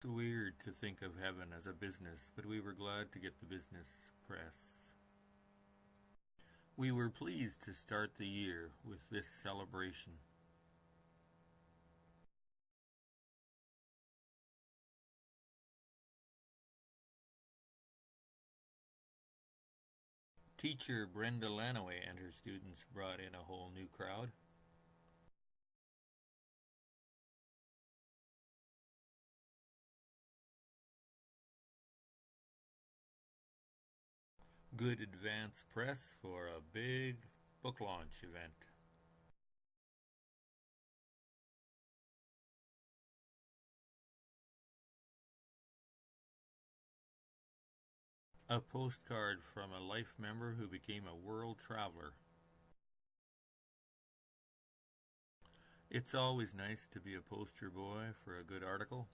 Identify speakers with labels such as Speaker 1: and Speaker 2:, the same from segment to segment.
Speaker 1: It's weird to think of heaven as a business, but we were glad to get the business press. We were pleased to start the year with this celebration. Teacher Brenda Lanaway and her students brought in a whole new crowd. Good advance press for a big book launch event. A postcard from a life member who became a world traveler. It's always nice to be a poster boy for a good article.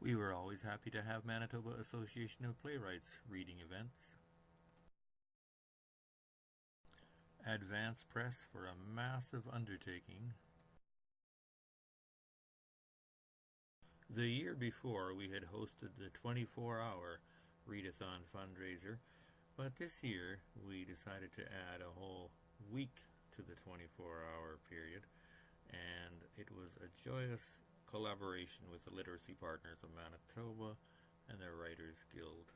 Speaker 1: We were always happy to have Manitoba Association of Playwrights reading events. Advance press for a massive undertaking. The year before, we had hosted the 24-hour readathon fundraiser, but this year we decided to add a whole week to the 24-hour period, and it was a joyous collaboration with the literacy partners of Manitoba and the Writers Guild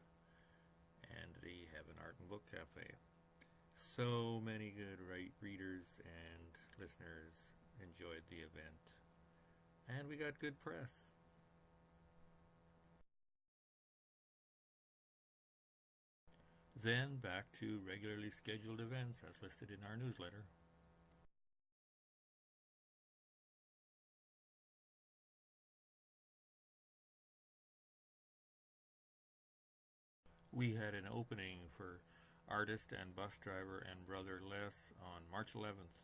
Speaker 1: and the Heaven Art and Book Cafe. So many good readers and listeners enjoyed the event, and we got good press. Then back to regularly scheduled events as listed in our newsletter. We had an opening for artist and bus driver and brother Les on March 11th.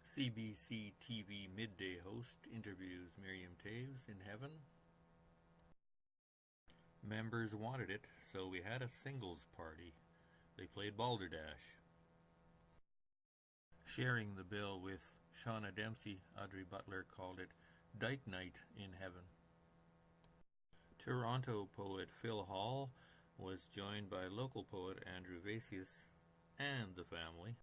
Speaker 1: CBC TV midday host interviews Miriam Taves in Heaven. Members wanted it, so we had a singles party. They played Balderdash. Sharing the bill with Shauna Dempsey, Audrey Butler called it Dyke Night in Heaven. Toronto poet Phil Hall was joined by local poet Andrew Vasius and the family.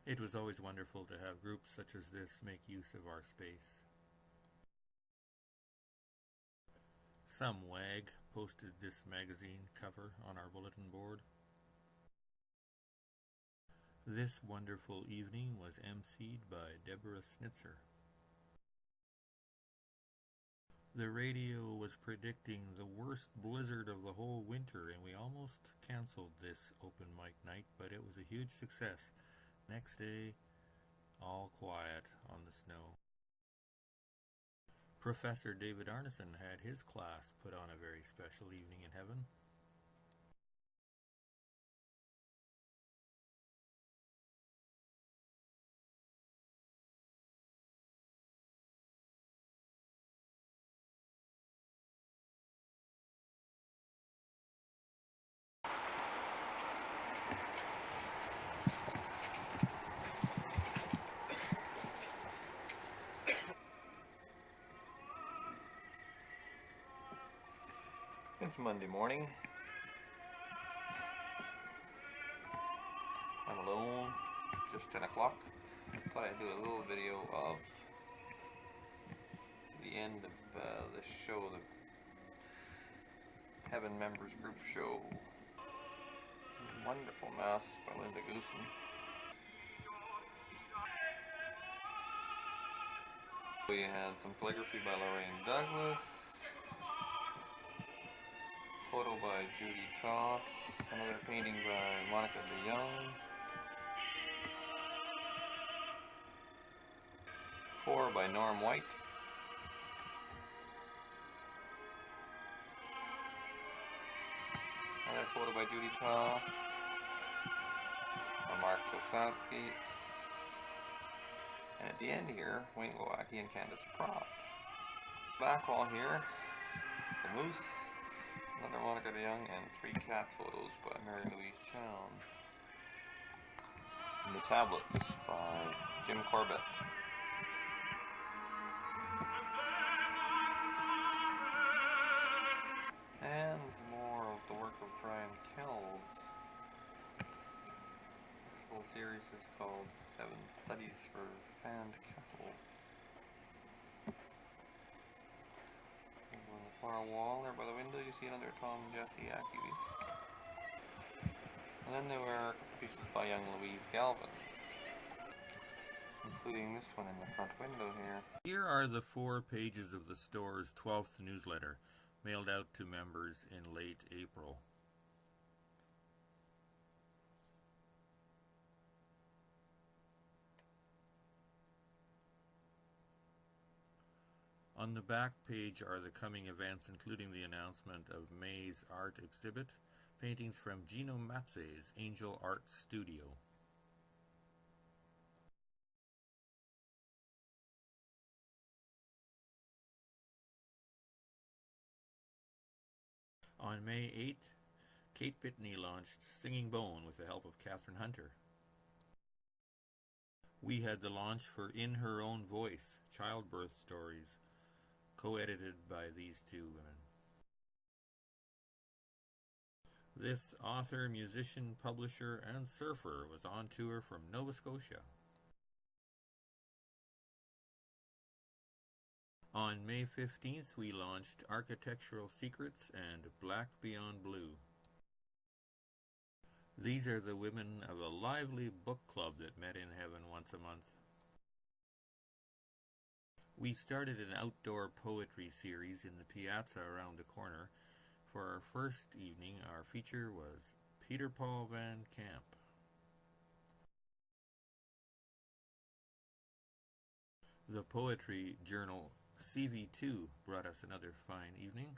Speaker 1: It was always wonderful to have groups such as this make use of our space. Some wag posted this magazine cover on our bulletin board. This wonderful evening was emceed by Deborah Snitzer. The radio was predicting the worst blizzard of the whole winter, and we almost canceled this open mic night, but it was a huge success. Next day, all quiet on the snow. Professor David Arneson had his class put on a very special evening in Heaven. It's Monday morning. I'm alone, just 10 o'clock. Thought I'd do a little video of the end of the show, the Heaven Members Group show. Wonderful Mass by Linda Goosen. We had some calligraphy by Lorraine Douglas. Photo by Judy Toth. Another painting by Monica DeYoung. 4 by Norm White.
Speaker 2: photo by Judy Toth, by Mark Kosatsky, and at the end here, Wayne Glowacki and Candace Prop. Back wall here, the moose, another Monica DeYoung, and 3 cat photos by Mary Louise Chown. And the tablets by Jim Corbett. And some more of the work of Brian Kells. This whole series is called 7 Studies for Sand Castles. Over on the far wall there by the window you see another Tom Jesse Ackies. And then there were a couple pieces by young Louise Galvin, including this one in the front window here.
Speaker 1: Here are the 4 pages of the store's 12th newsletter, mailed out to members in late April. On the back page are the coming events, including the announcement of May's art exhibit, paintings from Gino Matze's Angel Art Studio. On May 8th, Kate Pitney launched Singing Bone with the help of Catherine Hunter. We had the launch for In Her Own Voice, Childbirth Stories, co-edited by these 2 women. This author, musician, publisher, and surfer was on tour from Nova Scotia. On May 15th, we launched Architectural Secrets and Black Beyond Blue. These are the women of a lively book club that met in heaven once a month. We started an outdoor poetry series in the piazza around the corner. For our first evening, our feature was Peter Paul Van Camp. The poetry journal CV2 brought us another fine evening.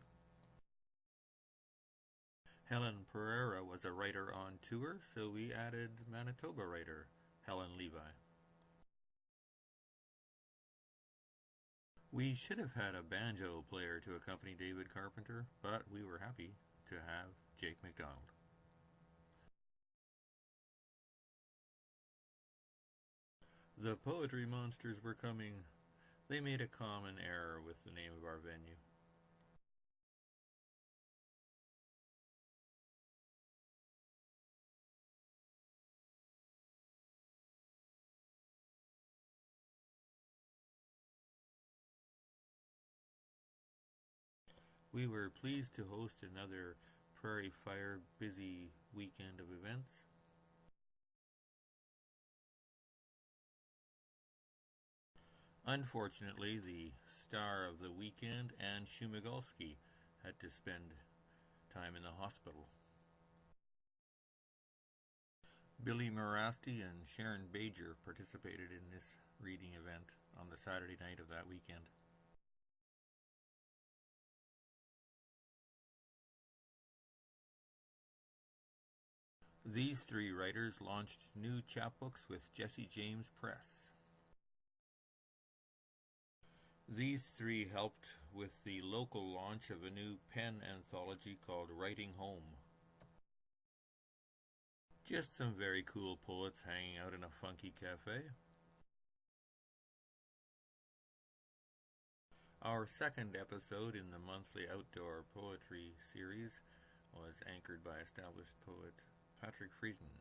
Speaker 1: Helen Pereira was a writer on tour, so we added Manitoba writer Helen Levi. We should have had a banjo player to accompany David Carpenter, but we were happy to have Jake McDonald. The Poetry Monsters were coming. They made a common error with the name of our venue. We were pleased to host another Prairie Fire busy weekend of events. Unfortunately, the star of the weekend, Anne Shumigalski, had to spend time in the hospital. Billy Morasti and Sharon Bajer participated in this reading event on the Saturday night of that weekend. These 3 writers launched new chapbooks with Jesse James Press. These 3 helped with the local launch of a new pen anthology called Writing Home. Just some very cool poets hanging out in a funky cafe. Our second episode in the monthly outdoor poetry series was anchored by established poet Patrick Friesen.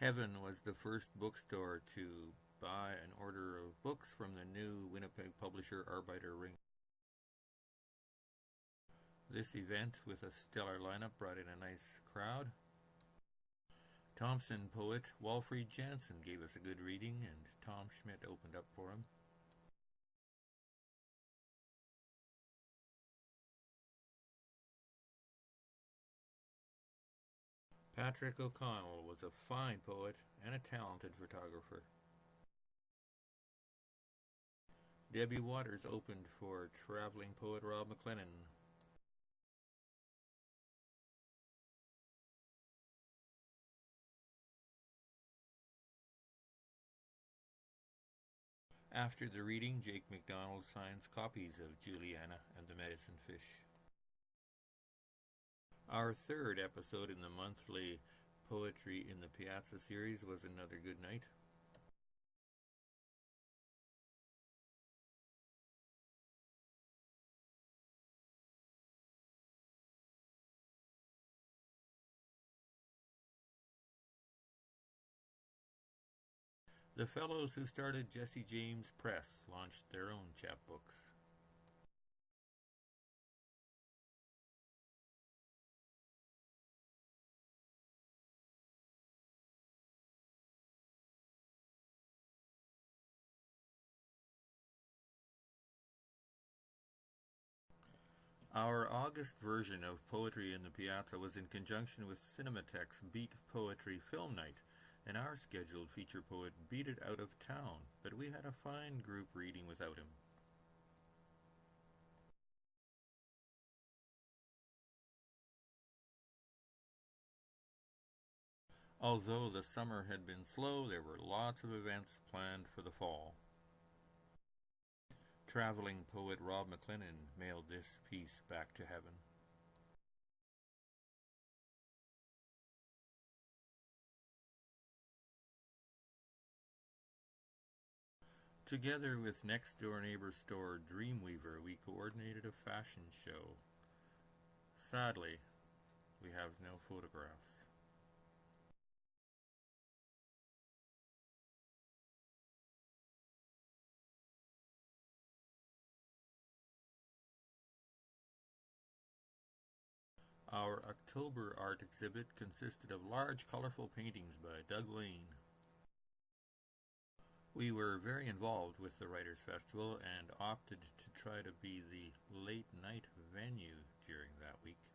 Speaker 1: Heaven was the first bookstore to buy an order of books from the new Winnipeg publisher Arbeiter Ring. This event with a stellar lineup brought in a nice crowd. Thompson poet Walfried Jansen gave us a good reading, and Tom Schmidt opened up for him. Patrick O'Connell was a fine poet and a talented photographer. Debbie Waters opened for traveling poet Rob McLennan After the reading, Jake McDonald signs copies of Juliana and the Medicine Fish. Our third episode in the monthly Poetry in the Piazza series was Another Good Night. The fellows who started Jesse James Press launched their own chapbooks. Our August version of Poetry in the Piazza was in conjunction with Cinematheque's Beat Poetry Film Night, and our scheduled feature poet beat it out of town, but we had a fine group reading without him. Although the summer had been slow, there were lots of events planned for the fall. Traveling poet Rob McLennan mailed this piece back to heaven. Together with next-door neighbor store Dreamweaver, we coordinated a fashion show. Sadly, we have no photographs. Our October art exhibit consisted of large, colorful paintings by Doug Lane. We were very involved with the Writers' Festival and opted to try to be the late-night venue during that week.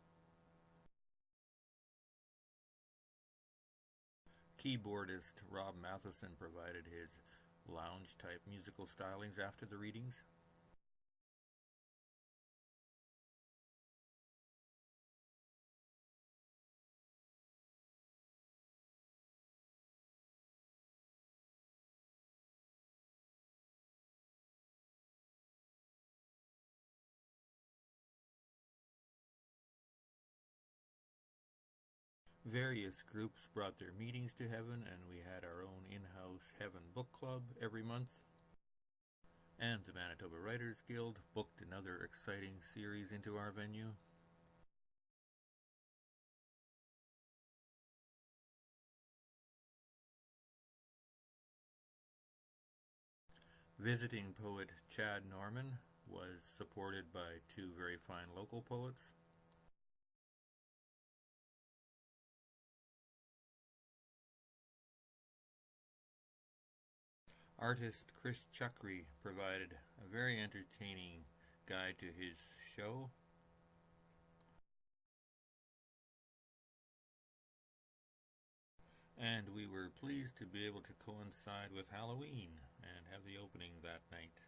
Speaker 1: Keyboardist Rob Matheson provided his lounge-type musical stylings after the readings. Various groups brought their meetings to Heaven, and we had our own in-house Heaven Book Club every month. And the Manitoba Writers Guild booked another exciting series into our venue. Visiting poet Chad Norman was supported by two very fine local poets. Artist Chris Chukri provided a very entertaining guide to his show. And we were pleased to be able to coincide with Halloween and have the opening that night.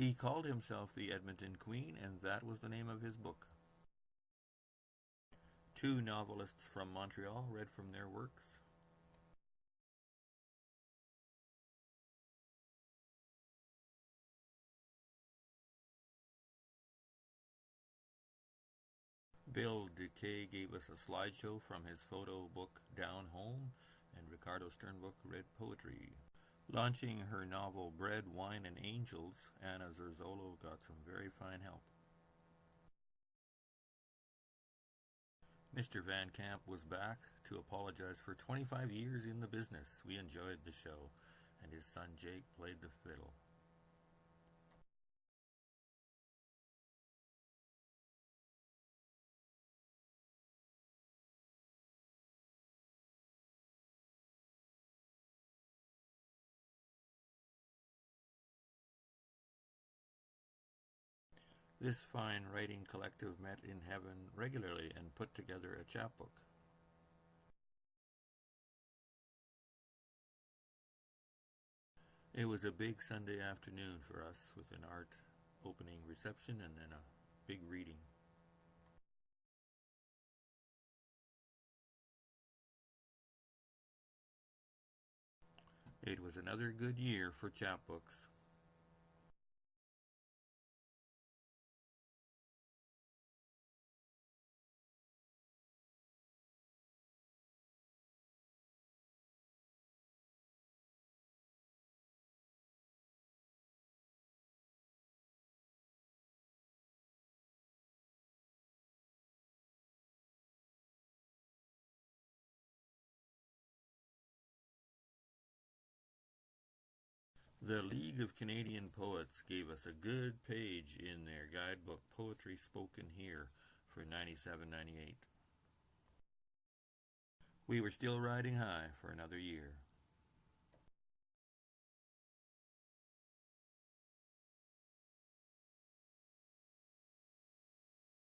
Speaker 1: He called himself the Edmonton Queen, and that was the name of his book. Two novelists from Montreal read from their works. Bill Decay gave us a slideshow from his photo book Down Home, and Ricardo Sternbuck read poetry. Launching her novel Bread, Wine, and Angels, Anna Zerzolo got some very fine help. Mr. Van Camp was back to apologize for 25 years in the business. We enjoyed the show, and his son Jake played the fiddle. This fine writing collective met in Heaven regularly and put together a chapbook. It was a big Sunday afternoon for us with an art opening reception and then a big reading. It was another good year for chapbooks. The League of Canadian Poets gave us a good page in their guidebook, Poetry Spoken Here, for 97-98. We were still riding high for another year.